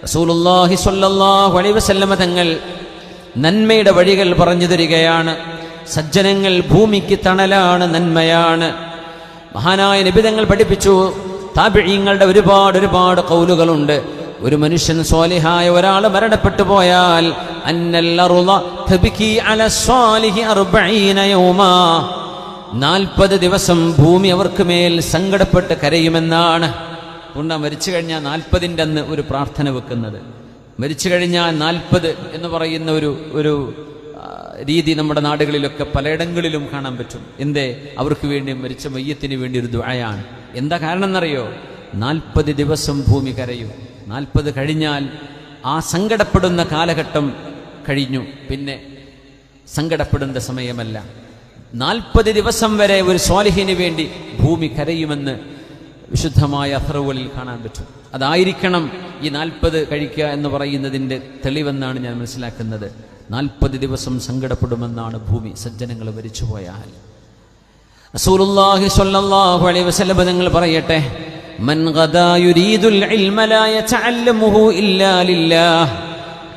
റസൂലുള്ളാഹി സ്വല്ലല്ലാഹു അലൈഹി വസല്ലമ തങ്ങൾ നന്മയുടെ വഴികൾ പറഞ്ഞു തരികയാണ്. സജ്ജനങ്ങൾ ഭൂമിക്ക് തണലാണ്, നന്മയാണ്. മഹാനായ നബി തങ്ങൾ പഠിപ്പിച്ചു. താബിഈങ്ങളുടെ ഒരുപാട് ഖൗലുകളുണ്ട്. ഒരു മനുഷ്യൻ സ്വാലിഹായ ഒരാൾ മരണപ്പെട്ടു പോയാൽ അന്നൽ അർള തബ്കി അല സ്വാലിഹി 40 യൗമാ, 40 ദിവസം ഭൂമി അവർക്ക് മേൽ സങ്കടപ്പെട്ട് കരയുമെന്നാണ്. അതുകൊണ്ടാ മരിച്ചു കഴിഞ്ഞാൽ 40ന്റെ അന്ന് ഒരു പ്രാർത്ഥന വെക്കുന്നത്. മരിച്ചു കഴിഞ്ഞാൽ 40 എന്ന് പറയുന്ന ഒരു രീതി നമ്മുടെ നാടുകളിലൊക്കെ പലയിടങ്ങളിലും കാണാൻ പറ്റും. എന്തേ? അവർക്ക് വേണ്ടി, മരിച്ച മയ്യത്തിന് വേണ്ടി ഒരു ദുആയാണ്. എന്താ കാരണം എന്നറിയോ? 40 ദിവസം ഭൂമി കരയും. 40 കഴിഞ്ഞാൽ ആ സങ്കടപ്പെടുന്ന കാലഘട്ടം കഴിഞ്ഞു, പിന്നെ സങ്കടപ്പെടുന്ന സമയമല്ല. 40 ദിവസം വരെ ഒരു സ്വാലിഹിന് വേണ്ടി ഭൂമി കരയുമെന്ന് വിശുദ്ധമായ അഥറുകളിൽ കാണാൻ പറ്റും. അതായിരിക്കണം ഈ 40 കഴിക്കുക എന്ന് പറയുന്നതിൻ്റെ തെളിവെന്നാണ് ഞാൻ മനസ്സിലാക്കുന്നത്. 40 ദിവസം സങ്കടപ്പെടുമെന്നാണ് ഭൂമി, സജ്ജനങ്ങൾ മരിച്ചുപോയാൽ. റസൂലുള്ളാഹി സ്വല്ലല്ലാഹു അലൈഹി വസല്ലം തങ്ങൾ പറയട്ടെ, മൻ ഗദാ യുരീദുൽ ഇൽമ ലാ യതഅല്ലമുഹു ഇല്ലാ ലില്ലാഹ്.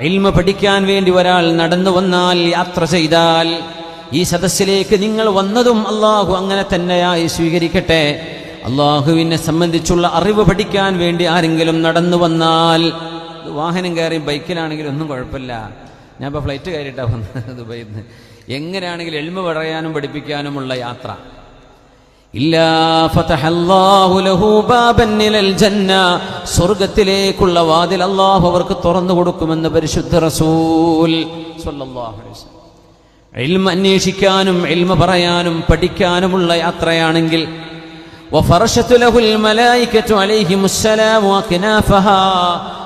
ഇൽമ പഠിക്കാൻ വേണ്ടി ഒരാൾ നടന്നു വന്നാൽ, യാത്ര ചെയ്താൽ, ഈ സദസ്സിലേക്ക് നിങ്ങൾ വന്നതും അള്ളാഹു അങ്ങനെ തന്നെയായി സ്വീകരിക്കട്ടെ. അള്ളാഹുവിനെ സംബന്ധിച്ചുള്ള അറിവ് പഠിക്കാൻ വേണ്ടി ആരെങ്കിലും നടന്നു വന്നാൽ, വാഹനം കയറി ബൈക്കിലാണെങ്കിലും ഒന്നും കുഴപ്പമില്ല. ഞാൻ ഇപ്പോൾ ഫ്ലൈറ്റ് കയറിയിട്ടാണ് വന്നത് ദുബൈയിൽ നിന്ന്. എങ്ങനെയാണെങ്കിലും ഇൽമ പറയാനും പഠിപ്പിക്കാനുമുള്ള യാത്ര. ഇല്ലാ ഫതഹല്ലാഹു ലഹു ബാബൻ ഇലൽ ജന്ന, സ്വർഗ്ഗത്തിലേക്കുള്ള വാതിൽ അല്ലാഹു അവർക്ക് തുറന്നു കൊടുക്കുമെന്ന് പരിശുദ്ധ റസൂൽ സ്വല്ലല്ലാഹു അലൈഹി വസല്ലം. ഇൽമ അന്വേഷിക്കാനും ഇൽമ പറയാനും പഠിക്കാനുമുള്ള യാത്രയാണെങ്കിൽ വഫറശതു ലഹുൽ മലായികതു അലൈഹിമുസ്സലാമു അക്നാഫഹാ,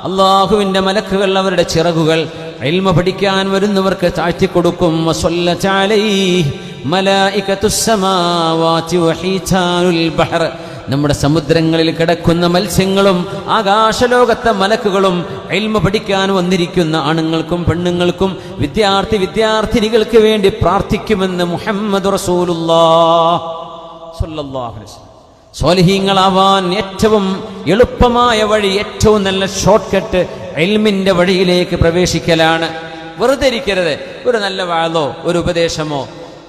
അല്ലാഹുവിന്റെ മലക്കുകൾ അവരുടെ ചിറകുകൾ ഇൽമ പഠിക്കാൻ വരുന്നവർക്ക് താഴ്ത്തിക്കൊടുക്കും. വസല്ലത അലൈഹി മലായികത്തുസ് സമാവാതി വഹീതാനുൽ ബഹർ, നമ്മുടെ സമുദ്രങ്ങളിൽ കിടക്കുന്ന മത്സ്യങ്ങളും ആകാശലോകത്തെ മലക്കുകളും ഇൽമ പഠിക്കാൻ വന്നിരിക്കുന്ന ആണുങ്ങൾക്കും പെണ്ണുങ്ങൾക്കും വിദ്യാർത്ഥിനികൾക്ക് വേണ്ടി പ്രാർത്ഥിക്കുമെന്ന് മുഹമ്മദ് റസൂലുള്ളാഹി സ്വല്ലല്ലാഹു അലൈഹി വസല്ലം. സ്വാലിഹീങ്ങളാവാൻ ഏറ്റവും എളുപ്പമായ വഴി, ഏറ്റവും നല്ല ഷോർട്ട് കട്ട് ഇൽമിന്റെ വഴിയിലേക്ക് പ്രവേശിക്കലാണ്. വെറുതെ ഇരിക്കരുത്. ഒരു നല്ല വാളോ ഒരു ഉപദേശമോ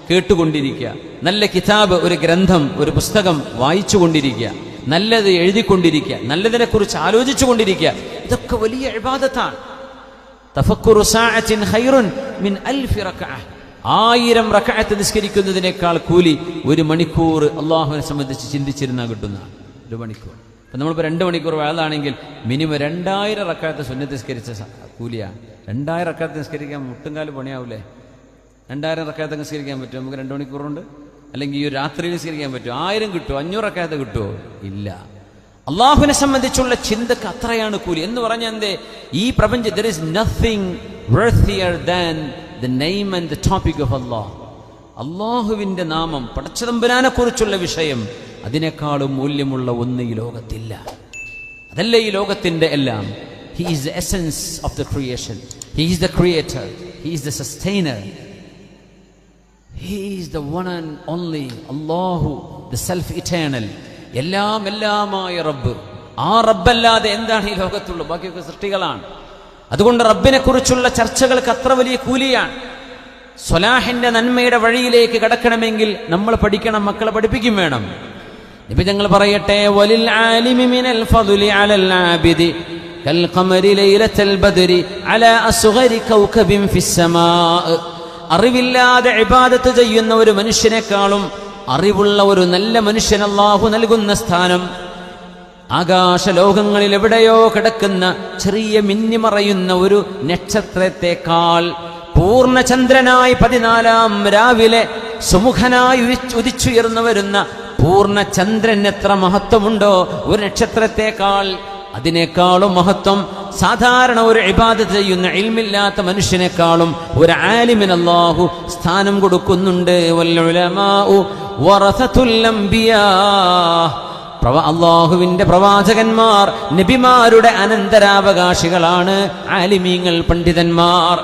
കേട്ടുകൊണ്ടിരിക്കുക, നല്ല കിതാബ്, ഒരു ഗ്രന്ഥം, ഒരു പുസ്തകം വായിച്ചുകൊണ്ടിരിക്കുക, നല്ലത് എഴുതിക്കൊണ്ടിരിക്കുക, നല്ലതിനെക്കുറിച്ച് ആലോചിച്ചു കൊണ്ടിരിക്കുക. ഇതൊക്കെ വലിയ ഇബാദത്താണ്. തഫക്കുറു സഅത്തിൻ ഖൈറുൻ മിൻ അൽഫി റക്അഹ്, 1000 റക്അത്ത് നിസ്കരിക്കുന്നതിനേക്കാൾ കൂലി 1 മണിക്കൂർ അള്ളാഹുവിനെ സംബന്ധിച്ച് ചിന്തിച്ചിരുന്നാൽ കിട്ടുന്നതാണ്. 1 മണിക്കൂർ. അപ്പം നമ്മളിപ്പോൾ 2 മണിക്കൂർ വേളാണെങ്കിൽ മിനിമം 2000 റക്അത്ത് സുന്നത്ത് നിസ്കരിച്ച കൂലിയാണ്. 2000 റക്അത്ത് നിസ്കരിക്കാൻ മുട്ടുംകാല് പണിയാവൂലേ? 2000 റക്അത്ത് നിസ്കരിക്കാൻ പറ്റുമോ നമുക്ക് 2 മണിക്കൂറുണ്ട്? അല്ലെങ്കിൽ ഈ രാത്രിയിൽ നിസ്കരിക്കാൻ പറ്റുമോ? 1000 കിട്ടുമോ? 500 റക്അത്ത് കിട്ടുമോ? ഇല്ല. അള്ളാഹുവിനെ സംബന്ധിച്ചുള്ള ചിന്തക്ക് അത്രയാണ് കൂലി. എന്ന് പറഞ്ഞാൽ എന്തേ? ഈ പ്രപഞ്ചം, there is nothing worthier than the name and the topic of Allah. അള്ളാഹുവിന്റെ നാമം, പടച്ചതമ്പുരാനെ കുറിച്ചുള്ള വിഷയം, അതിനേക്കാളും മൂല്യമുള്ള ഒന്ന് ഈ ലോകത്തില്ല. അതല്ലേ ഈ ലോകത്തിന്റെ എല്ലാം. He is the essence of the creation. He is the creator. He is the sustainer. He is the one and only Allahu, the self-eternal. എല്ലാമായ റബ്ബ്. ആ റബ്ബല്ലാതെ എന്താണ് ഈ ലോകത്തുള്ളൂ? ബാക്കിയൊക്കെ സൃഷ്ടികളാണ്. അതുകൊണ്ട് റബ്ബിനെ കുറിച്ചുള്ള ചർച്ചകൾക്ക് അത്ര വലിയ കൂലിയാണ്. സ്വലാഹിന്റെ നന്മയുടെ വഴിയിലേക്ക് കടക്കണമെങ്കിൽ നമ്മൾ പഠിക്കണം, മക്കളെ പഠിപ്പിക്കും വേണം. നബി തങ്ങൾ പറയട്ടെ, വലിൽ ആലിമി മിനൽ ഫദ്ലി അലൽ ആബിദി കൽ ഖമരി ലൈലത്തുൽ ബദ്രി അലാ അസ്ഗരി കൗകബിൻ ഫിസ് സമാ. അറിവില്ലാതെ ഇബാദത്ത് ചെയ്യുന്ന ഒരു മനുഷ്യനേക്കാളും അറിവുള്ള ഒരു നല്ല മനുഷ്യൻ അല്ലാഹു നൽകുന്ന സ്ഥാനം ആകാശലോകങ്ങളിൽ എവിടെയോ കിടക്കുന്ന ചെറിയ മിന്നിമറയുന്ന ഒരു നക്ഷത്രത്തെക്കാൾ പൂർണ്ണചന്ദ്രനായി 14-ാം രാവിലെ സുമുഖനായി ഉദിച്ചുയർന്നു വരുന്ന പൂർണ്ണചന്ദ്രൻ എത്ര മഹത്വമുണ്ടോ, ഒരു നക്ഷത്രത്തെക്കാൾ അതിനേക്കാളും മഹത്വം സാധാരണ ഒരു ഇബാദത്ത് ചെയ്യുന്ന ഇൽമില്ലാത്ത മനുഷ്യനേക്കാളും ഒരു ആലിമിന് അല്ലാഹു സ്ഥാനം കൊടുക്കുന്നുണ്ട്. വൽ ഉലമാഉ വറസത്തുൽ അംബിയാ, അള്ളാഹുവിന്റെ പ്രവാചകന്മാർ നബിമാരുടെ അനന്തരാവകാശികളാണ് ആലിമീങ്ങൾ, പണ്ഡിതന്മാർ.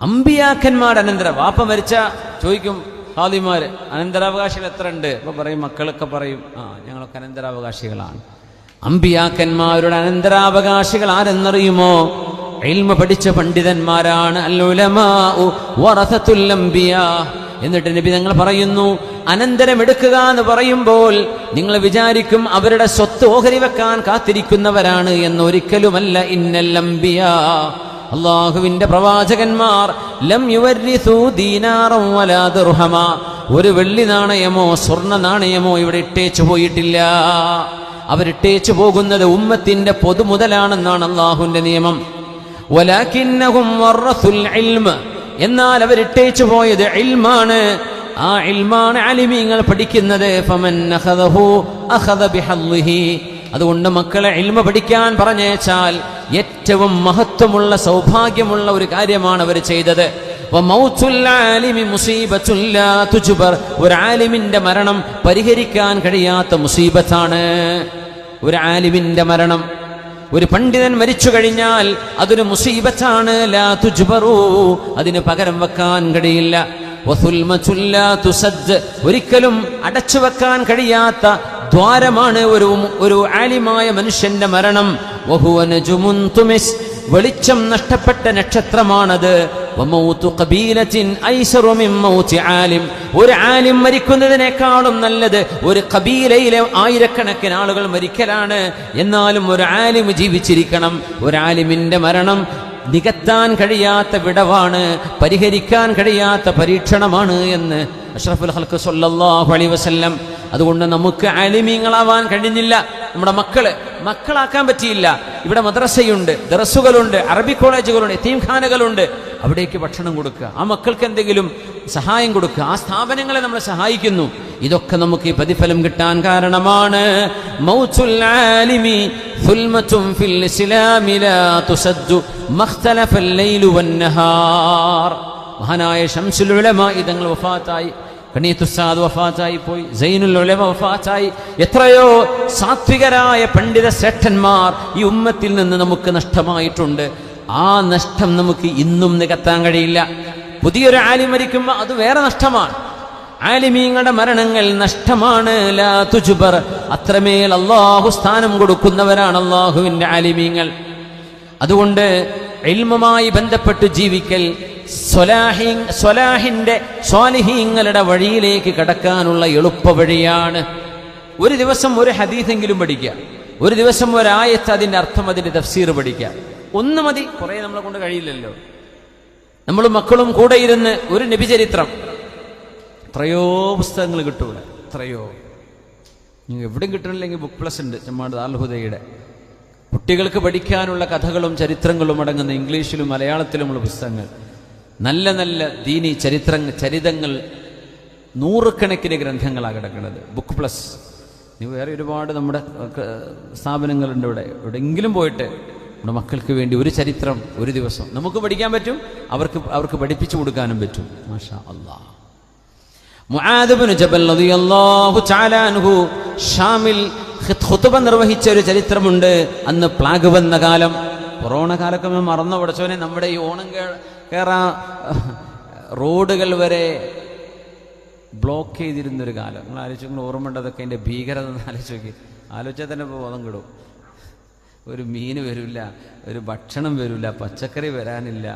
അമ്പിയാക്കന്മാർ വാപ്പ മരിച്ച ചോദിക്കും ഹാദിമാര്, അനന്തരാവകാശികൾ എത്ര ഉണ്ട്? അപ്പൊ പറയും, മക്കളൊക്കെ പറയും, ഞങ്ങളൊക്കെ അനന്തരാവകാശികളാണ്. അമ്പിയാക്കന്മാരുടെ അനന്തരാവകാശികൾ ആരെന്നറിയുമോ? ഇൽമ പഠിച്ച പണ്ഡിതന്മാരാണ്. അൽ ഉലമാഉ വറസത്തുൽ അംബിയാ. എന്നിട്ട് നബി തങ്ങൾ പറയുന്നു, അനന്തരം എടുക്കുക എന്ന് പറയുമ്പോൾ നിങ്ങൾ വിചാരിക്കും അവരുടെ സ്വത്ത് ഓഹരി വെക്കാൻ കാത്തിരിക്കുന്നവരാണ് എന്ന്. ഒരിക്കലുമല്ല. ഇന്നൽ അംബിയാ, അല്ലാഹുവിന്റെ പ്രവാചകന്മാർ ലം യുവരിസു ദീനാറൻ വലാ ദിർഹമ, ഒരു വെള്ളി നാണയമോ സ്വർണ്ണ നാണയമോ ഇവിടെ ഇട്ടേച്ചു പോയിട്ടില്ല. അവരിട്ടേച്ചു പോകുന്നത് ഉമ്മത്തിന്റെ പൊതുമുതലാണെന്നാണ് അല്ലാഹുവിന്റെ നിയമം. വലാകിന്നഹും വറസുൽ ഇൽമ, എന്നാൽ അവരിട്ടേച്ചു പോയത് ഇൽമാണ്. ആ ഇൽമാണ് ആലിമീങ്ങൾ പഠിക്കുന്നത്. ഫമൻ അഖദഹു അഖദ ബിഹദ്ദിഹി. അതുകൊണ്ട് മക്കളെ ഇൽമ പഠിക്കാൻ പറഞ്ഞേച്ചാൽ ഏറ്റവും മഹത്വമുള്ള സൗഭാഗ്യമുള്ള ഒരു കാര്യമാണ് അവർ ചെയ്തത്. വമൗതുൽ ആലിമി മുസീബത്തുൻ ലാ തുജ്ബർ, ഒരു ആലിമിന്റെ മരണം പരിഹരിക്കാൻ കഴിയാത്ത മുസീബത്താണ്. ഒരു ആലിമിന്റെ മരണം, ഒരു പണ്ഡിതൻ മരിച്ചു കഴിഞ്ഞാൽ അതൊരു മുസീബത്താണ്. ലാ തുജ്ബറു, അതിന് പകരം വെക്കാൻ കഴിയില്ല. വസുൽമത്തുൻ ലാ തുസദ്, ഒരിക്കലും അടച്ചു വെക്കാൻ കഴിയാത്ത ദ്വാരമാണ് ഒരു ആലിമായ മനുഷ്യന്റെ മരണം. വഹുവ നജുമുൻ തുമിസ്, വെളിച്ചം നഷ്ടപ്പെട്ട നക്ഷത്രമാണത്. വമൗതു ഖബീലത്തിൻ ഐസറു മിൻ മൗതി ആലിം, ഒരു ആലിം മരിക്കുന്നതിനേക്കാളും നല്ലത് ഒരു ഖബീലയിലെ ആയിരക്കണക്കിന് ആളുകൾ മരിക്കലാണ്. എന്നാലും ഒരു ആലിം ജീവിച്ചിരിക്കണം. ഒരു ആലിമിന്റെ മരണം നികത്താൻ കഴിയാത്ത വിടവാണ്, പരിഹരിക്കാൻ കഴിയാത്ത പരീക്ഷണമാണ് എന്ന് അഷ്റഫുൽ ഖൽഖ് സ്വല്ലല്ലാഹു അലൈഹി വസല്ലം. അതുകൊണ്ട് നമുക്ക് ആലിമീങ്ങളാവാൻ കഴിഞ്ഞില്ല. നമ്മുടെ മക്കളാക്കാൻ പറ്റിയില്ല. ഇവിടെ മദ്രസയുണ്ട്, ദർസുകളുണ്ട്, അറബി കോളേജുകളുണ്ട്, യതീംഖാനകളുണ്ട്. അവിടേക്ക് ഭക്ഷണം കൊടുക്കുക, ആ മക്കൾക്ക് എന്തെങ്കിലും സഹായം കൊടുക്കുക, ആ സ്ഥാപനങ്ങളെ നമ്മൾ സഹായിക്കുന്നു. ഇതൊക്കെ നമുക്ക് ഈ പ്രതിഫലം കിട്ടാൻ കാരണമാണ്. മൗതുൽ ആലിമി സുൽമത്തുൻ ഫിൽ ഇസ്ലാമി ലാ തുസദ്ദു മഖ്തലഫൽ ലൈലു വന്നഹാർ. മഹാനായ ശംസുൽ ഉലമാ ഇതങ്ങൾ വഫാത്തായി. കണീത്തുസ്താദ് വഫാത്തായി പോയി. സൈനുൽ ഉലമ വഫാത്തായി. എത്രയോ സാത്വികരായ പണ്ഡിത ശ്രേഷ്ഠന്മാർ ഈ ഉമ്മത്തിൽ നിന്ന് നമുക്ക് നഷ്ടമായിട്ടുണ്ട്. ആ നഷ്ടം നമുക്ക് ഇന്നും നികത്താൻ കഴിയില്ല. പുതിയൊരു ആലിം മരിക്കുമ്പോൾ അത് വേറെ നഷ്ടമാണ്. ആലിമീങ്ങളുടെ മരണങ്ങൾ നഷ്ടമാണ്. ലാ തുജ്ബർ, അത്രമേൽ അല്ലാഹു സ്ഥാനം കൊടുക്കുന്നവരാണ് അല്ലാഹുവിന്റെ ആലിമീങ്ങൾ. അതുകൊണ്ട് ഇൽമുമായി ബന്ധപ്പെട്ട് ജീവിക്കൽ സ്വാലിഹീങ്ങളുടെ വഴിയിലേക്ക് കടക്കാനുള്ള എളുപ്പ വഴിയാണ്. ഒരു ദിവസം ഒരു ഹദീസെങ്കിലും പഠിക്കുക, ഒരു ദിവസം ഒരായത്ത്, അതിന്റെ അർത്ഥം, അതിന്റെ തഫ്സീർ പഠിക്കുക. ഒന്ന് മതി. കുറെ നമ്മളെ കൊണ്ട് കഴിയില്ലല്ലോ. നമ്മൾ മക്കളും കൂടെ ഇരുന്ന് ഒരു നബിചരിത്രം, എത്രയോ പുസ്തകങ്ങൾ കിട്ടൂല, എത്രയോ. നിങ്ങൾ എവിടെയും കിട്ടണില്ലെങ്കിൽ ബുക്ക് പ്ലസ് ഉണ്ട്, ചെമ്മാട് ദാറുൽ കുട്ടികൾക്ക് പഠിക്കാനുള്ള കഥകളും ചരിത്രങ്ങളും അടങ്ങുന്ന ഇംഗ്ലീഷിലും മലയാളത്തിലുമുള്ള പുസ്തകങ്ങൾ, നല്ല നല്ല ദീനി ചരിതങ്ങൾ നൂറുകണക്കിന് ഗ്രന്ഥങ്ങളാണ് കിടക്കുന്നത്. Book plus. നീ വേറെ ഒരുപാട് നമ്മുടെ സ്ഥാപനങ്ങളുണ്ട്. എവിടെയെങ്കിലും പോയിട്ട് നമ്മുടെ മക്കൾക്ക് വേണ്ടി ഒരു ചരിത്രം ഒരു ദിവസം നമുക്ക് പഠിക്കാൻ പറ്റും, അവർക്ക് പഠിപ്പിച്ചു കൊടുക്കാനും പറ്റും. മാഷാ അല്ലാഹ്. മുആദ് ഇബ്നു ജബൽ റളിയല്ലാഹു തആല അൻഹു ഷാമിൽ ഖുതുബ നിർവഹിച്ച ഒരു ചരിത്രമുണ്ട്. അന്ന് പ്ലാഗ് വന്ന കാലം, കൊറോണ കാലൊക്കെ മറന്നു പഠിച്ചവനെ. നമ്മുടെ ഈ ഓണം കേറാ റോഡുകൾ വരെ ബ്ലോക്ക് ചെയ്തിരുന്നൊരു കാലം. നിങ്ങൾ ആലോചിച്ച്, നിങ്ങൾ ഓർമ്മയുണ്ടതൊക്കെ അതിൻ്റെ ഭീകരത ആലോചിച്ചാൽ തന്നെ ബോധം കിടും. ഒരു മീൻ വരില്ല, ഒരു ഭക്ഷണം വരില്ല, പച്ചക്കറി വരാനില്ല.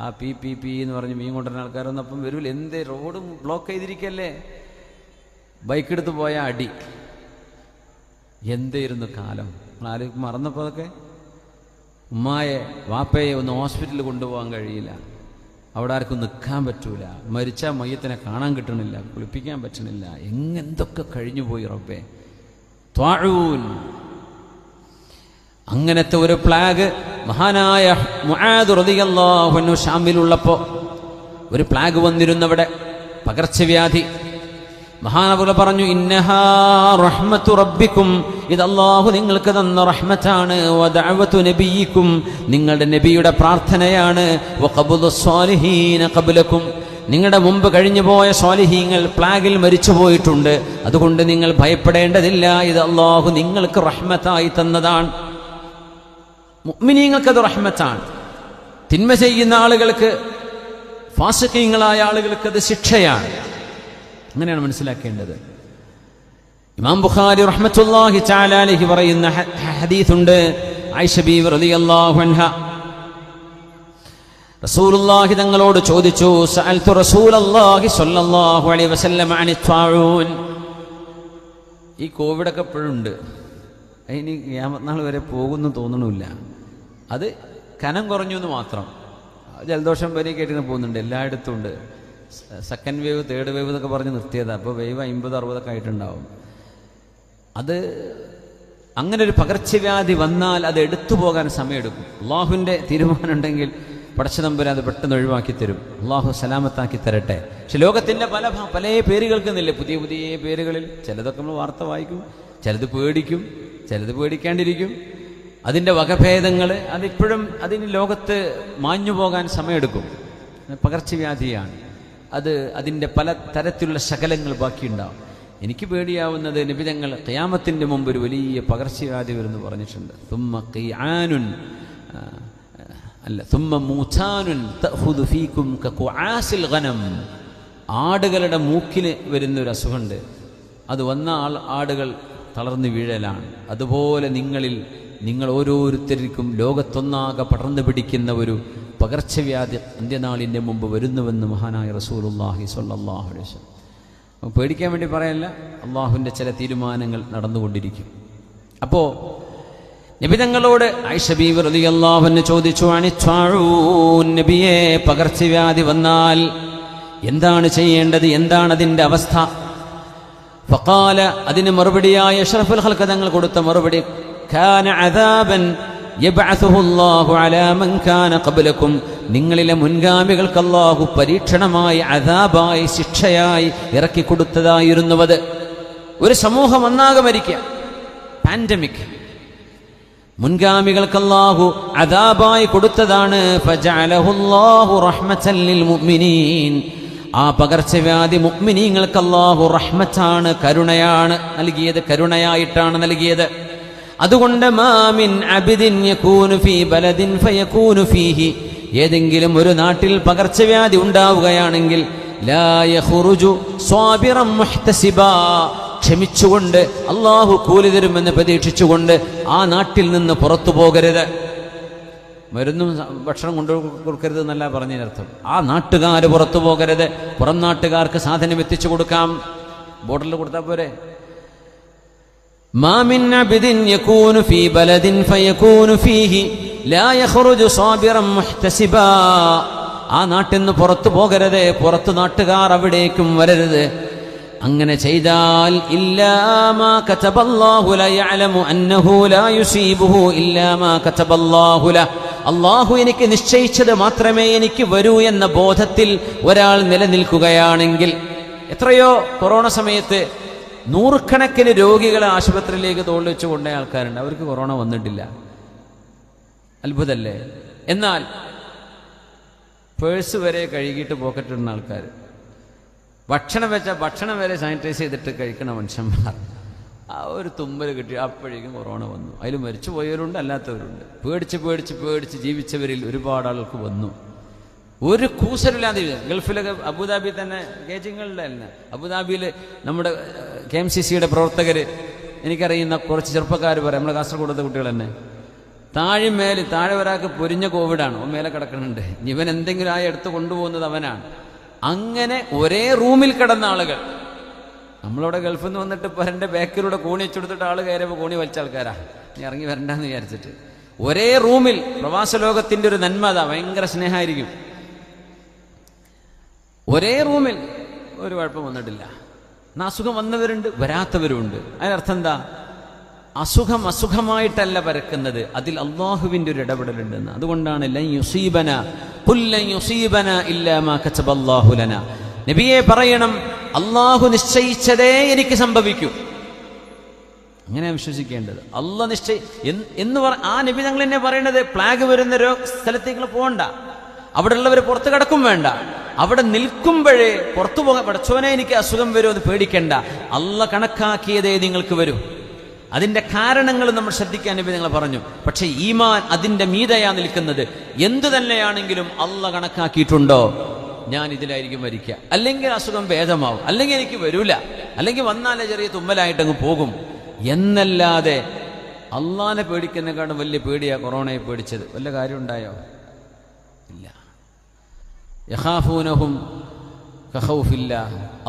ആ പി എന്ന് പറഞ്ഞ് മീൻ കൊണ്ടുവരുന്ന ആൾക്കാരൊന്നും അപ്പം വരില്ല. എന്തേ റോഡ് ബ്ലോക്ക് ചെയ്തിരിക്കല്ലേ. ബൈക്കെടുത്ത് പോയ അടി. എന്തായിരുന്നു കാലം. ആലോചിക്കും. മറന്നപ്പോൾ അതൊക്കെ. ഉമ്മായെ വാപ്പയെ ഒന്ന് ഹോസ്പിറ്റലിൽ കൊണ്ടുപോകാൻ കഴിയില്ല, അവിടെ ആർക്കും നിൽക്കാൻ പറ്റൂല, മരിച്ച മയ്യത്തിനെ കാണാൻ കിട്ടണില്ല, കുളിപ്പിക്കാൻ പറ്റണില്ല. എന്തൊക്കെ കഴിഞ്ഞു പോയി റബ്ബേ. ത്വാഊൻ. അങ്ങനത്തെ ഒരു പ്ലാഗ് മഹാനായ മുആദ് റളിയല്ലാഹു അൻഹു ഷാമിലുള്ളപ്പോൾ ഒരു പ്ലാഗ് വന്നിരുന്നവിടെ, പകർച്ചവ്യാധി. മഹാനവറുകൾ പറഞ്ഞു, ഇന്നഹാ റഹ്മത്തു റബ്ബിക്കും, ഇത് അല്ലാഹു നിങ്ങൾക്ക് തന്ന റഹ്മത്താണ്. വദഅവതു നബിയിക്കും, നിങ്ങളുടെ നബിയുടെ പ്രാർത്ഥനയാണ്. വഖബ്ദു സ്വാലിഹീന ഖബ്ലക്കും, നിങ്ങളുടെ മുമ്പ് കഴിഞ്ഞു പോയ സ്വാലിഹീങ്ങൾ പ്ലാഗിൽ മരിച്ചു പോയിട്ടുണ്ട്. അതുകൊണ്ട് നിങ്ങൾ ഭയപ്പെടേണ്ടതില്ല. ഇത് അല്ലാഹു നിങ്ങൾക്ക് റഹ്മത്തായി തന്നതാണ്. മുഅ്മിനീങ്ങൾക്കത് റഹ്മത്താണ്. തിന്മ ചെയ്യുന്ന ആളുകൾക്ക്, ഫാസിഖീങ്ങളായ ആളുകൾക്ക് അത് ശിക്ഷയാണ്. അങ്ങനെയാണ് മനസ്സിലാക്കേണ്ടത്. ഇമാം ബുഖാരി റഹ്മത്തുള്ളാഹി തആല അലൈഹി പറയുന്ന ഹദീസുണ്ട്. ആയിഷ ബീവി റളിയല്ലാഹു അൻഹ റസൂലുള്ളാഹി തങ്ങളോട് ചോദിച്ചു, സഅൽതു റസൂലല്ലാഹി സ്വല്ലല്ലാഹു അലൈഹി വസല്ലം അനി ത്വാഊൻ. ഈ കോവിഡൊക്കെ ഇപ്പോഴുണ്ട്, ഇനി ഖിയാമത്ത് നാൾ വരെ പോകുന്നു തോന്നണില്ല. അത് കനം കുറഞ്ഞു എന്ന് മാത്രം. ജലദോഷം വരെ കേട്ടിങ്ങനെ പോകുന്നുണ്ട്, എല്ലായിടത്തും ഉണ്ട്. സെക്കൻഡ് വേവ്, തേർഡ് വേവ് എന്നൊക്കെ പറഞ്ഞ് നിർത്തിയതാണ്. അപ്പോൾ വേവ് 50-60 ആയിട്ടുണ്ടാവും. അത് അങ്ങനെ ഒരു പകർച്ചവ്യാധി വന്നാൽ അത് എടുത്തു പോകാൻ സമയമെടുക്കും. അള്ളാഹുവിൻ്റെ തീരുമാനം ഉണ്ടെങ്കിൽ പടച്ചതമ്പുരാൻ അത് പെട്ടെന്ന് ഒഴിവാക്കി തരും. അള്ളാഹു സലാമത്താക്കി തരട്ടെ. പക്ഷെ ലോകത്തിൻ്റെ പല പേരുകൾക്കുന്നില്ലേ, പുതിയ പുതിയ പേരുകളിൽ. ചിലതൊക്കെ നമ്മൾ വാർത്ത വായിക്കും, ചിലത് പേടിക്കും, ചിലത് പേടിക്കാണ്ടിരിക്കും. അതിൻ്റെ വകഭേദങ്ങൾ അതിപ്പോഴും അതിന് ലോകത്ത് മാഞ്ഞു പോകാൻ സമയമെടുക്കും. പകർച്ചവ്യാധിയാണ് അത്. അതിൻ്റെ പല തരത്തിലുള്ള ശകലങ്ങൾ ബാക്കിയുണ്ടാവും. എനിക്ക് പേടിയാവുന്നത് നബിതങ്ങൾ ഖിയാമത്തിൻ്റെ മുമ്പ് ഒരു വലിയ പകർച്ചവ്യാധി വരുമെന്ന് പറഞ്ഞിട്ടുണ്ട്. തുമ്മ ഖിയാനുൻ അല്ല തുമ്മ മൂച്ചാനുൻ തഖുദു ഫീകും കഖുആസിൽ ഗനം. ആടുകളുടെ മൂക്കിന് വരുന്നൊരു അസുഖമുണ്ട്. അത് വന്ന ആടുകൾ തളർന്നു വീഴലാണ്. അതുപോലെ നിങ്ങൾ ഓരോരുത്തർക്കും ലോകത്തൊന്നാകെ പടർന്നു പിടിക്കുന്ന ഒരു പകർച്ചവ്യാധി അന്ത്യനാളിൻ്റെ മുമ്പ് വരുന്നുവെന്ന് മഹാനായ റസൂലുള്ളാഹി സ്വല്ലല്ലാഹു അലൈഹി വസല്ലം. പേടിക്കാൻ വേണ്ടി പറയല്ല, അള്ളാഹുവിൻ്റെ ചില തീരുമാനങ്ങൾ നടന്നുകൊണ്ടിരിക്കും. അപ്പോൾ നബി തങ്ങളോട് ആയിഷ ബീവി റളിയല്ലാഹു അൻഹ ചോദിച്ചു, അനിത്വാഊൻ, നബിയെ പകർച്ചവ്യാധി വന്നാൽ എന്താണ് ചെയ്യേണ്ടത്, എന്താണ് അതിൻ്റെ അവസ്ഥ? ഫഖാല, അതിന് മറുപടിയായ അഷ്റഫുൽ ഖൽഖ് തങ്ങൾ കൊടുത്ത മറുപടി, കാന അദാബൻ യബ്അസുഹു അല്ലാഹു അലാ മൻ കാന ഖബ്ലകും. നിങ്ങളിലെ മുൻഗാമികൾക്ക് അല്ലാഹു പരീക്ഷണമായി, അദാബായി, ശിക്ഷയായി ഇറക്കി കൊടുത്തതായിരുന്നുവത്. ഒരു സമൂഹം ഒന്നാകെ മരിക്കുക, പാൻഡമിക്, മുൻഗാമികൾക്ക് അല്ലാഹു അദാബായി കൊടുത്തതാണ്. ഫജഅലഹു അല്ലാഹു റഹ്മതൻ ലിൽ മുഅ്മിനീൻ. ആ പകർച്ചവ്യാധി മുഅ്മിനീങ്ങൾക്ക് അല്ലാഹു റഹ്മത്താണ്, കരുണയാണ് നൽകിയത്, കരുണയായിട്ടാണ് നൽകിയത്. അതുകൊണ്ട് മാമിൻ അബ്ദിൻ യകൂനു ഫീ ബലദിൻ ഫയകൂനു ഫീഹി, ഏതെങ്കിലും ഒരു നാട്ടിൽ പകർച്ചവ്യാധി ഉണ്ടാവുകയാണെങ്കിൽ ലാ യഖ്റുജു സ്വാബിറൻ മുഹ്തസിബാ, ക്ഷമിച്ചുകൊണ്ട് അല്ലാഹു കൂലി തരുമെന്ന് പ്രതീക്ഷിച്ചുകൊണ്ട് ആ നാട്ടിൽ നിന്ന് പുറത്തു പോകരുത്. മരുന്നും ഭക്ഷണം കൊണ്ടു കൊടുക്കരുത് എന്നല്ല പറഞ്ഞതിനർത്ഥം. ആ നാട്ടുകാർ പുറത്തു പോകരുത്. പുറം നാട്ടുകാർക്ക് സാധനം എത്തിച്ചു കൊടുക്കാം, ബോർഡറിൽ കൊടുത്താൽ പോരെ. മാ മിൻ അബ്ദിൻ യകൂനു ഫീ ബലദിൻ ഫയകൂനു ഫീഹി ലാ യഖ്റുജു സാബിറൻ മുഹ്തസിബാ, ആ നാട്ടിൽ നിന്ന് പുറത്തു പോകരുത്, പുറത്തു നാട്ടുകാർ അവിടേക്കും വരരുത്. അങ്ങനെ ചെയ്താൽ ഇല്ലാ മാ കതബല്ലാഹു ലാ യഅലമു അന്നഹു ലാ യുസീബുഹു ഇല്ലാ മാ കതബല്ലാഹു ല, അല്ലാഹു എനിക്ക് നിശ്ചയിച്ചത് മാത്രമേ എനിക്ക് വരൂ എന്ന ബോധത്തിൽ ഒരാൾ നിലനിൽക്കുകയാണെങ്കിൽ. എത്രയോ കൊറോണ സമയത്ത് നൂറുകണക്കിന് രോഗികളെ ആശുപത്രിയിലേക്ക് തോളിൽ വെച്ച് കൊണ്ടുപോയ ആൾക്കാരുണ്ട്, അവർക്ക് കൊറോണ വന്നിട്ടില്ല. അത്ഭുതമല്ലേ? എന്നാൽ പേഴ്സ് വരെ കഴുകിയിട്ട് പോക്കറ്റിടുന്ന ആൾക്കാർ, ഭക്ഷണം വെച്ചാൽ ഭക്ഷണം വരെ സാനിറ്റൈസ് ചെയ്തിട്ട് കഴിക്കണ മനുഷ്യന്മാർ, ആ ഒരു തുമ്മൽ കിട്ടി അപ്പോഴേക്കും കൊറോണ വന്നു. അതിൽ മരിച്ചു പോയവരുണ്ട്, അല്ലാത്തവരുണ്ട്. പേടിച്ച് പേടിച്ച് പേടിച്ച് ജീവിച്ചവരിൽ ഒരുപാട് ആൾക്ക് വന്നു. ഒരു കൂസലില്ലാതെ ഗൾഫിലൊക്കെ, അബുദാബി തന്നെ, കേജിങ്ങളുടെ അല്ല, അബുദാബിയിൽ നമ്മുടെ KMCCയുടെ പ്രവർത്തകർ, എനിക്കറിയുന്ന കുറച്ച് ചെറുപ്പക്കാർ പറയാം, നമ്മുടെ കാസർഗോഡത്തെ കുട്ടികൾ തന്നെ, താഴെ ഒരാൾക്ക് പൊരിഞ്ഞ കോവിഡാണ്, അവൻ മേലെ കിടക്കുന്നുണ്ട്, ഇവൻ എന്തെങ്കിലും ആയി എടുത്ത് കൊണ്ടുപോകുന്നത് അവനാണ്. അങ്ങനെ ഒരേ റൂമിൽ കിടന്ന ആളുകൾ, നമ്മളവിടെ ഗൾഫിൽ നിന്ന് വന്നിട്ട് എൻ്റെ ബാക്കിലൂടെ കോണി വെച്ചെടുത്തിട്ട് ആൾ കയറിയപ്പോൾ കോണി വലിച്ച ആൾക്കാരാ, നീ ഇറങ്ങി വരണ്ടെന്ന് വിചാരിച്ചിട്ട്. ഒരേ റൂമിൽ, പ്രവാസ ലോകത്തിൻ്റെ ഒരു നന്മ അതാ, ഭയങ്കര സ്നേഹമായിരിക്കും. ഒരേ റൂമിൽ ഒരു കുഴപ്പം വന്നിട്ടില്ല. എന്നാൽ അസുഖം വന്നവരുണ്ട്, വരാത്തവരുണ്ട്. അതിനർത്ഥം എന്താ? അസുഖമായിട്ടല്ല പരക്കുന്നത്, അതിൽ അള്ളാഹുവിൻ്റെ ഒരു ഇടപെടലുണ്ടെന്ന്. അതുകൊണ്ടാണ് ലൻ യുസീബന ഖുൽ ലൻ യുസീബന ഇല്ലാ മാ കതബല്ലാഹു ലനാ, നബിയെ പറയണം, അള്ളാഹു നിശ്ചയിച്ചതേ എനിക്ക് സംഭവിക്കൂ. അങ്ങനെ വിശ്വസിക്കേണ്ടത്. അള്ളാഹ് ആ നബി ഞങ്ങൾ എന്നെ പറയണത്, പ്ലാഗ് വരുന്ന സ്ഥലത്തേക്ക് പോകണ്ട, അവിടെ ഉള്ളവർ പുറത്ത് കിടക്കും വേണ്ട, അവിടെ നിൽക്കുമ്പോഴേ പുറത്തു പോകാൻ, പടച്ചോനെ എനിക്ക് അസുഖം വരുമെന്ന് പേടിക്കണ്ട, അള്ളാഹ് കണക്കാക്കിയതേ നിങ്ങൾക്ക് വരൂ. അതിൻ്റെ കാരണങ്ങൾ നമ്മൾ ശ്രദ്ധിക്കാൻ നബി നിങ്ങൾ പറഞ്ഞു. പക്ഷേ ഈമാൻ അതിൻ്റെ മീതയാ നിൽക്കുന്നത്. എന്തു തന്നെയാണെങ്കിലും അള്ളാഹ് കണക്കാക്കിയിട്ടുണ്ടോ, ഞാൻ ഇതിലായിരിക്കും മരിക്കുക, അല്ലെങ്കിൽ അസുഖം ഭേദമാവും, അല്ലെങ്കിൽ എനിക്ക് വരൂല. അല്ലെങ്കിൽ വന്നാലേ ചെറിയ തുമ്മലായിട്ടങ്ങ് പോകും എന്നല്ലാതെ അള്ളാനെ പേടിക്കുന്നതിനെക്കാളും വലിയ പേടിയാ കൊറോണയെ പേടിച്ചത്. വല്ല കാര്യം ഉണ്ടായോ? ഇല്ല. യഖാഫൂനഹും കഖൗഫില്ല,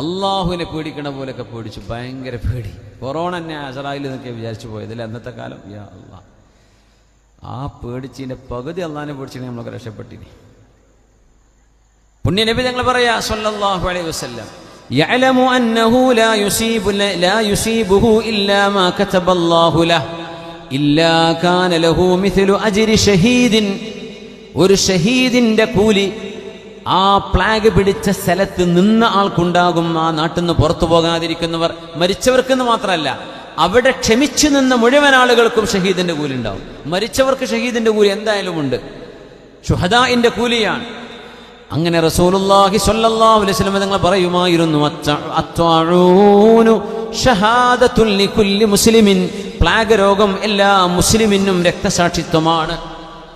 അള്ളാഹുവിനെ പേടിക്കണ പോലെയൊക്കെ പേടിച്ചു. ഭയങ്കര പേടി. കൊറോണ തന്നെ അസറായിൽ എന്നൊക്കെ വിചാരിച്ചു പോയതിൽ അന്നത്തെ കാലം. യാ അള്ളാഹ്, ആ പേടിച്ചതിൻ്റെ പകുതി അള്ളാഹിനെ പേടിച്ചിട്ട് നമ്മളൊക്കെ രക്ഷപ്പെട്ടിനി. പുണ്യ നബി തങ്ങൾ പറയാ സല്ലല്ലാഹു അലൈഹി വസല്ലം, യഅലമു അന്നഹു ലാ യുസീബുഹു ഇല്ലാ മാ കതബല്ലാഹു ലഹു ഇല്ലാ കാന ലഹു മിസ്ലു അജ്രി ഷഹീദിൻ. ഒരു ഷഹീദിന്റെ കൂലി ആ പ്ലാഗ് പിടിച്ച സ്ഥലത്ത് നിന്ന ആൾക്കുണ്ടാകും. ആ നാട്ടിൽ നിന്ന് പുറത്തു പോകാതിരിക്കുന്നവർ, മരിച്ചവർക്കെന്ന് മാത്രമല്ല, അവിടെ ക്ഷമിച്ചു നിന്ന മുഴുവൻ ആളുകൾക്കും ഷഹീദിന്റെ കൂലി ഉണ്ടാവും. മരിച്ചവർക്ക് ഷഹീദിന്റെ കൂലി എന്തായാലും ഉണ്ട്, ശുഹദാഇന്റെ കൂലിയാണ്. അങ്ങനെ റസൂലുള്ളാഹി സ്വല്ലല്ലാഹു അലൈഹി വസല്ലം തങ്ങൾ പറയുമായിരുന്നു, അത്വാഊനു ഷഹാദത്തുൽ ലികുല്ലി മുസ്ലിമിൻ. പ്ലാഗ് രോഗം എല്ലാ മുസ്ലിമിനും രക്തസാക്ഷിത്വമാണ്,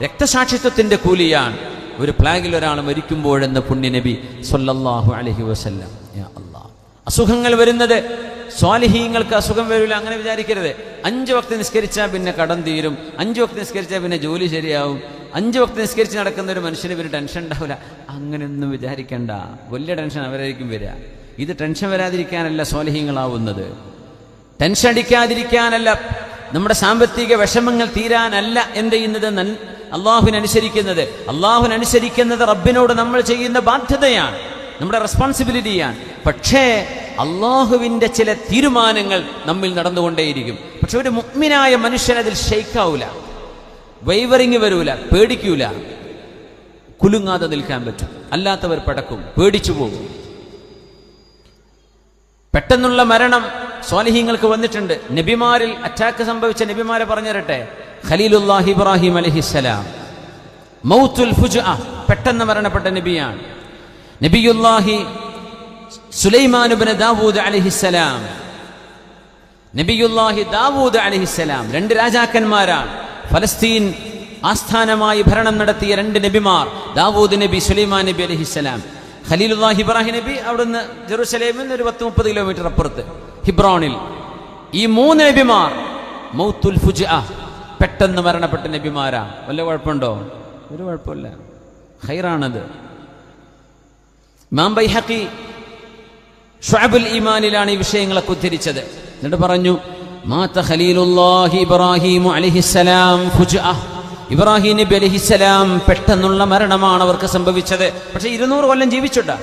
രക്തസാക്ഷിത്വത്തിന്റെ കൂലിയാണ് ഒരു പ്ലാഗിൽ ഒരാൾ മരിക്കുമ്പോഴെന്ന് പുണ്യ നബി സ്വല്ലല്ലാഹു അലൈഹി വസല്ലം. യാ അല്ലാഹ്, അസുഖങ്ങൾ വരുന്നത് സ്വാലിഹീങ്ങൾക്ക് അസുഖം വരില്ല അങ്ങനെ വിചാരിക്കരുത്. 5 വക്ത് നിസ്കരിച്ചാൽ പിന്നെ കടം തീരും, 5 വക്ത് നിസ്കരിച്ചാൽ പിന്നെ ജോലി ശരിയാവും, 5 വക്ത് നിസ്കരിച്ച് നടക്കുന്ന ഒരു മനുഷ്യന് പിന്നെ ടെൻഷൻ ഉണ്ടാവില്ല, അങ്ങനെയൊന്നും വിചാരിക്കണ്ട. വലിയ ടെൻഷൻ അവരായിരിക്കും വരിക. ഇത് ടെൻഷൻ വരാതിരിക്കാനല്ല സ്വാലിഹീങ്ങളാവുന്നത്, ടെൻഷൻ അടിക്കാതിരിക്കാനല്ല, നമ്മുടെ സാമ്പത്തിക വിഷമങ്ങൾ തീരാനല്ല എന്ത് ചെയ്യുന്നത്, അള്ളാഹുവിനനുസരിക്കുന്നത്. അള്ളാഹുവിനനുസരിക്കുന്നത് റബ്ബിനോട് നമ്മൾ ചെയ്യുന്ന ബാധ്യതയാണ്, നമ്മുടെ റെസ്പോൺസിബിലിറ്റിയാണ്. പക്ഷേ അള്ളാഹുവിൻ്റെ ചില തീരുമാനങ്ങൾ നമ്മിൽ നടന്നുകൊണ്ടേയിരിക്കും. പക്ഷെ ഒരു മുഅ്മിനായ മനുഷ്യൻ അതിൽ ഷെയ്ക്കാവൂല, വൈവറിങ് വരൂല, പേടിക്കൂല, കുലുങ്ങാതെ നിൽക്കാൻ പറ്റും. അല്ലാത്തവർ പടക്കും, പേടിച്ചു പോകും. പെട്ടെന്നുള്ള മരണം സ്വാലിഹീങ്ങൾക്ക് വന്നിട്ടുണ്ട്. നബിമാരിൽ അറ്റാക്ക് സംഭവിച്ച നബിമാരെ പറഞ്ഞു തരട്ടെ. ഖലീലുല്ലാഹി ഇബ്രാഹിം അലൈഹിസ്സലാം മൗത്തുൽ ഫുജ്അ, പെട്ടെന്ന് മരണപ്പെട്ട നബിയാണ്. നബിയുല്ലാഹി സുലൈമാൻ ഇബ്നു ദാവൂദ് അലൈഹിസ്സലാം, നബിയുല്ലാഹി ദാവൂദ് അലൈഹിസ്സലാം, 2 രാജാക്കന്മാരാണ്. ഫലസ്തീൻ ആസ്ഥാനമായി ഭരണം നടത്തിയ 2 നബിമാർ, ദാവൂദ് നബി, സുലൈമാൻ നബി അലൈഹിസ്സലാം. ഖലീലുല്ലാഹി ഇബ്രാഹിം നബി അവിടുന്ന് ജെറുസലേമിൽ നിന്ന് ഒരു 10-30 കിലോമീറ്റർ അപ്പുറത്ത് ഹിബ്രോണിൽ. ഈ 3 നബിമാർ മൗത്തുൽ ഫുജ്അ, പെട്ടെന്ന് മരണപ്പെട്ട നബിമാരാ. വല്ല കുഴപ്പമുണ്ടോ? ഒരു കുഴപ്പമില്ല, ഖൈറാണത്. ഇമാം ബൈഹഖി ശുഅബുൽ ഈമാനിലാണ് ഈ വിഷയങ്ങളൊക്കെ ഉദ്ധരിച്ചത്. എന്നിട്ട് പറഞ്ഞു, മാത ഖലീലുല്ലാഹി ഇബ്രാഹിം അലൈഹിസ്സലാം ഫുജ്അ. ഇബ്രാഹിം നബി അലൈഹിസ്സലാം പെട്ടെന്നുള്ള മരണമാണ് അവർക്ക് സംഭവിച്ചത്. പക്ഷെ 200 കൊല്ലം ജീവിച്ചിട്ടാ,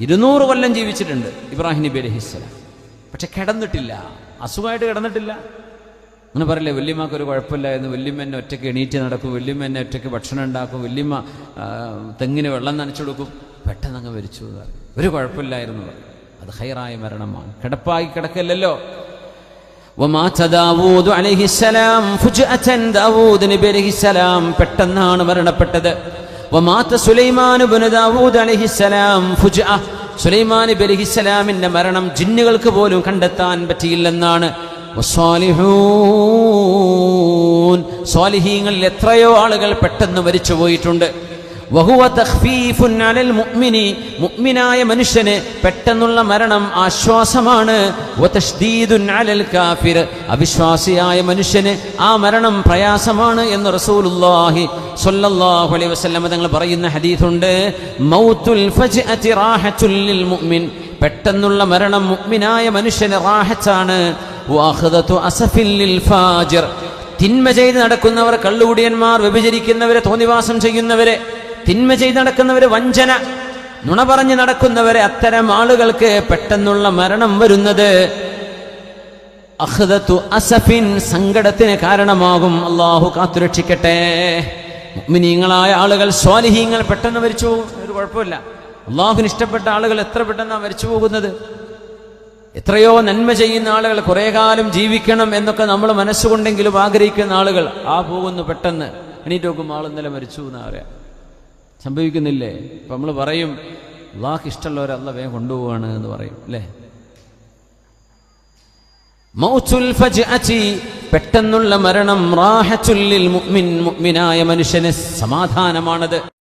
200 കൊല്ലം ജീവിച്ചിട്ടുണ്ട് ഇബ്രാഹിം നബി അലൈഹിസ്സലാം. പക്ഷെ കിടന്നിട്ടില്ല, അസുഖമായിട്ട് കിടന്നിട്ടില്ല. അങ്ങനെ പറയില്ലേ, വല്യമ്മക്ക് ഒരു കുഴപ്പമില്ലായിരുന്നു, വല്യമ്മ എന്നെ ഒറ്റയ്ക്ക് എണീറ്റ് നടക്കും, വല്യമ്മ എന്നെ ഒറ്റയ്ക്ക് ഭക്ഷണം ഉണ്ടാക്കും, വല്യമ്മ തെങ്ങിന് വെള്ളം നനച്ചു കൊടുക്കും, പെട്ടെന്ന് അങ്ങ് മരിച്ചു, ഒരു കുഴപ്പമില്ലായിരുന്നു. അത് ഖൈറായ മരണമാണ്, കിടപ്പായി കിടക്കല്ലല്ലോ. വമാത ദാവൂദ് അലൈഹിസ്സലാം ഫുജ്അതൻ, ദാവൂദ് നബി അലൈഹിസ്സലാം പെട്ടെന്നാണ് മരണപ്പെട്ടത്. വമാത സുലൈമാൻ ഇബ്നു ദാവൂദ് അലൈഹിസ്സലാം ഫുജ്അ, സുലൈമാൻ നബി അലൈഹിസ്സലാമിന്റെ മരണം ജിന്നുകൾക്ക് പോലും കണ്ടെത്താൻ പറ്റിയില്ലെന്നാണ്. സ്വാലിഹീങ്ങളിൽ എത്രയോ ആളുകൾ പെട്ടെന്ന് മരിച്ചു പോയിട്ടുണ്ട്. വഹുവ തഖ്ഫീഫുൻ അലൽ മുഅ്മിനി, മുഅ്മിനായ മനുഷ്യന് പെട്ടെന്നുള്ള മരണം ആശ്വാസമാണ്. വതശ്ദീദുൻ അലൽ കാഫിർ, അവിശ്വാസിയായ മനുഷ്യന് ആ മരണം പ്രയാസമാണ് എന്ന് റസൂലുള്ളാഹി സ്വല്ലല്ലാഹു അലൈഹി വസല്ലം തങ്ങൾ പറയുന്ന ഹദീസുണ്ട്. മൗത്തുൽ ഫജ്അതി റാഹത്തുൽ ലിൽ മുഅ്മിൻ, പെട്ടെന്നുള്ള മരണം മുഅ്മിനായ മനുഷ്യന് റാഹത്താണ്. വഅഖദതു അസഫിൻ ലിൽ ഫാജിർ, തിന്മ ചെയ്ത് നടക്കുന്നവർ, കള്ളുകുടിയന്മാർ, വ്യഭിചരിക്കുന്നവരെ, തോന്നിവാസം ചെയ്യുന്നവരെ, തിന്മ ചെയ്ത് നടക്കുന്നവരെ, വഞ്ചന, നുണ പറഞ്ഞ് നടക്കുന്നവരെ, അത്തരം ആളുകൾക്ക് പെട്ടെന്നുള്ള മരണം വരുന്നത് അഖ്ദതു അസഫിൻ, സങ്കടത്തിന് കാരണമാകും. അല്ലാഹു കാത്തുരക്ഷിക്കട്ടെ. മുഅ്മിനീങ്ങളായ ആളുകൾ, സ്വാലിഹീങ്ങൾ പെട്ടെന്ന് മരിച്ചു, ഒരു കുഴപ്പമില്ല. അല്ലാഹുവിന് ഇഷ്ടപ്പെട്ട ആളുകൾ എത്ര പെട്ടെന്നാണ് മരിച്ചു പോകുന്നത്. എത്രയോ നന്മ ചെയ്യുന്ന ആളുകൾ, കുറേ കാലം ജീവിക്കണം എന്നൊക്കെ നമ്മൾ മനസ്സുകൊണ്ടെങ്കിലും ആഗ്രഹിക്കുന്ന ആളുകൾ പോകുന്നു പെട്ടെന്ന്. എണീറ്റ് നോക്കുമ്പോൾ ആൾ ഇന്നലെ മരിച്ചു എന്നാ പറയാം. സംഭവിക്കുന്നില്ലേ? ഇപ്പം നമ്മൾ പറയും അല്ലാഹുവിന് ഇഷ്ടമുള്ളവരെ അല്ലാഹു വേഗം കൊണ്ടുപോവാണ് എന്ന് പറയും, അല്ലേ? മൗത്തുൽ ഫജ്അതി, പെട്ടെന്നുള്ള മരണം റാഹത്തുൽ ലിൽ മുഅ്മിൻ, മുഅ്മിനായ മനുഷ്യന് സമാധാനമാണത്.